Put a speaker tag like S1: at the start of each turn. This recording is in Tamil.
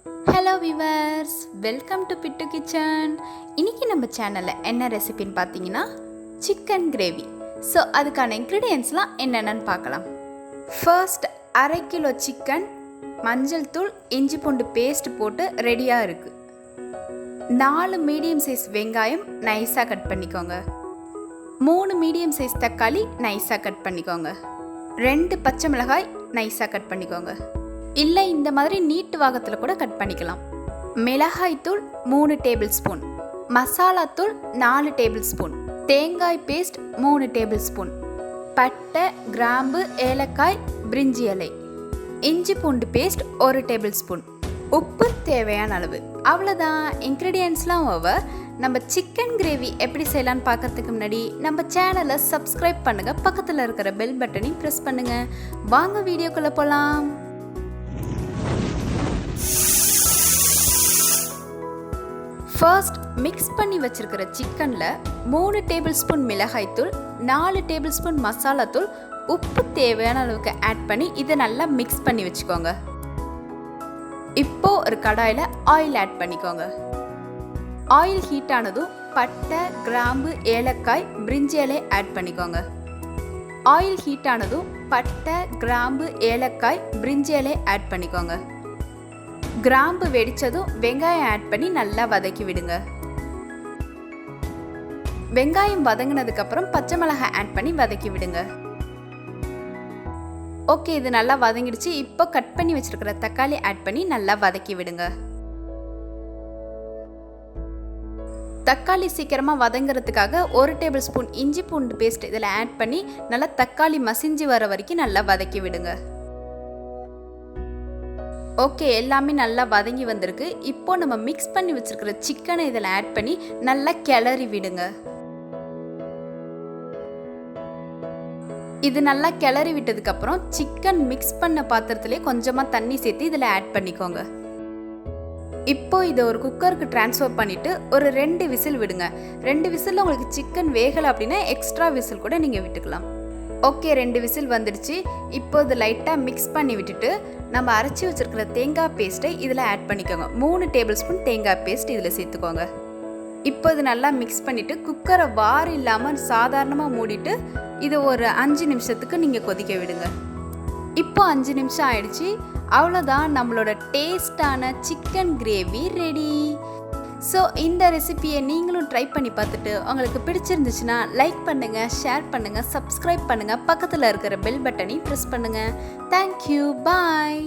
S1: Hello viewers, welcome to bit kitchen. இன்றைக்கி நம்ம சேனலில் என்ன ரெசிபின்னு பார்த்தீங்கன்னா சிக்கன் கிரேவி. ஸோ அதுக்கான இன்க்ரீடியன்ஸ்லாம் என்னென்னு பார்க்கலாம். ஃபர்ஸ்ட் 1/2 கிலோ சிக்கன், மஞ்சள் தூள், இஞ்சி பூண்டு பேஸ்ட் போட்டு ரெடியாக இருக்குது. 4 மீடியம் சைஸ் வெங்காயம் நைஸாக கட் பண்ணிக்கோங்க. 3 மீடியம் சைஸ் தக்காளி நைஸாக கட் பண்ணிக்கோங்க. 2 பச்சை மிளகாய் நைஸாக கட் பண்ணிக்கோங்க. இல்லை இந்த மாதிரி நீட்டு வாகத்தில் கூட கட் பண்ணிக்கலாம். மிளகாய் தூள் 3 டேபிள் ஸ்பூன், மசாலா தூள் 4 டேபிள் ஸ்பூன், தேங்காய் பேஸ்ட் 3 டேபிள் ஸ்பூன், பட்டை, கிராம்பு, ஏலக்காய், பிரிஞ்சி இலை, இஞ்சி பூண்டு பேஸ்ட் 1 டேபிள் ஸ்பூன், உப்பு தேவையான அளவு. அவ்வளோதான், இன்க்ரீடியன்ட்ஸ்லாம் ஓவர். நம்ம சிக்கன் கிரேவி எப்படி செய்யலான்னு பார்க்கறதுக்கு முன்னாடி நம்ம சேனலை சப்ஸ்கிரைப் பண்ணுங்கள், பக்கத்தில் இருக்கிற பெல் பட்டனையும் ப்ரெஸ் பண்ணுங்கள். வாங்க வீடியோக்குள்ளே போகலாம். ஃபர்ஸ்ட் மிக்ஸ் பண்ணி வச்சிருக்கிற சிக்கனில் 3 டேபிள் ஸ்பூன் மிளகாய்த்தூள், 4 டேபிள் ஸ்பூன் மசாலா தூள், உப்பு தேவையான அளவுக்கு ஆட் பண்ணி இதை நல்லா மிக்ஸ் பண்ணி வச்சுக்கோங்க. இப்போ ஒரு கடாயில் ஆயில் ஆட் பண்ணிக்கோங்க. ஆயில் ஹீட் ஆனதும் பட்டை, கிராம்பு, ஏலக்காய், பிரிஞ்சி இலை ஆட் பண்ணிக்கோங்க. ஆயில் ஹீட் ஆனதும் பட்டை, கிராம்பு, ஏலக்காய், பிரிஞ்சி இலை ஆட் பண்ணிக்கோங்க. கிராம்பு வெடிச்சதும் வெங்காயம் ஆட் பண்ணி நல்லா வதக்கி விடுங்க. வெங்காயம் வதங்கினதுக்கு அப்புறம் பச்சை மிளகாய் ஆட் பண்ணி வதக்கி விடுங்க. ஓகே, இது நல்லா வதங்கிடுச்சு. இப்போ கட் பண்ணி வச்சிருக்கிற தக்காளி ஆட் பண்ணி நல்லா வதக்கி விடுங்க. தக்காளி சீக்கிரமா வதங்கிறதுக்காக 1 டேபிள் ஸ்பூன் இஞ்சி பூண்டு பேஸ்ட் இதில் ஆட் பண்ணி நல்லா தக்காளி மசிஞ்சு வர வரைக்கும் நல்லா வதக்கி விடுங்க. ஓகே, எல்லாமே நல்லா வதங்கி வந்திருக்கு. இப்போ நம்ம மிக்ஸ் பண்ணி வச்சிருக்கிற சிக்கனை இதில் ஆட் பண்ணி நல்லா கிளறி விடுங்க. இது நல்லா கிளறி விட்டதுக்கப்புறம் சிக்கன் மிக்ஸ் பண்ண பாத்திரத்திலே கொஞ்சமாக தண்ணி சேர்த்து இதில் ஆட் பண்ணிக்கோங்க. இப்போ இதை ஒரு குக்கருக்கு ட்ரான்ஸ்ஃபர் பண்ணிவிட்டு ஒரு 2 விசில் விடுங்க. 2 விசிலில் உங்களுக்கு சிக்கன் வேகலை அப்படின்னா எக்ஸ்ட்ரா விசில் கூட நீங்கள் விட்டுக்கலாம். ஓகே, 2 விசில் வந்துடுச்சு. இப்போ இது லைட்டாக மிக்ஸ் பண்ணி விட்டுட்டு நம்ம அரைச்சி வச்சுருக்கிற தேங்காய் பேஸ்ட்டை இதில் ஆட் பண்ணிக்கோங்க. 3 டேபிள் ஸ்பூன் தேங்காய் பேஸ்ட் இதில் சேர்த்துக்கோங்க. இப்போ இது நல்லா மிக்ஸ் பண்ணிவிட்டு குக்கரை வார் இல்லாமல் சாதாரணமாக மூடிட்டு இது ஒரு 5 நிமிஷத்துக்கு நீங்கள் கொதிக்க விடுங்க. இப்போ 5 நிமிஷம் ஆயிடுச்சு. அவ்வளோதான், நம்மளோட டேஸ்டான சிக்கன் கிரேவி ரெடி. ஸோ இந்த ரெசிபியை நீங்களும் ட்ரை பண்ணி பார்த்துட்டு உங்களுக்கு பிடிச்சிருந்துச்சுன்னா லைக் பண்ணுங்கள், ஷேர் பண்ணுங்கள், சப்ஸ்கிரைப் பண்ணுங்கள், பக்கத்தில் இருக்கிற பெல் பட்டனையும் ப்ரெஸ் பண்ணுங்கள். தேங்க்யூ, பாய்.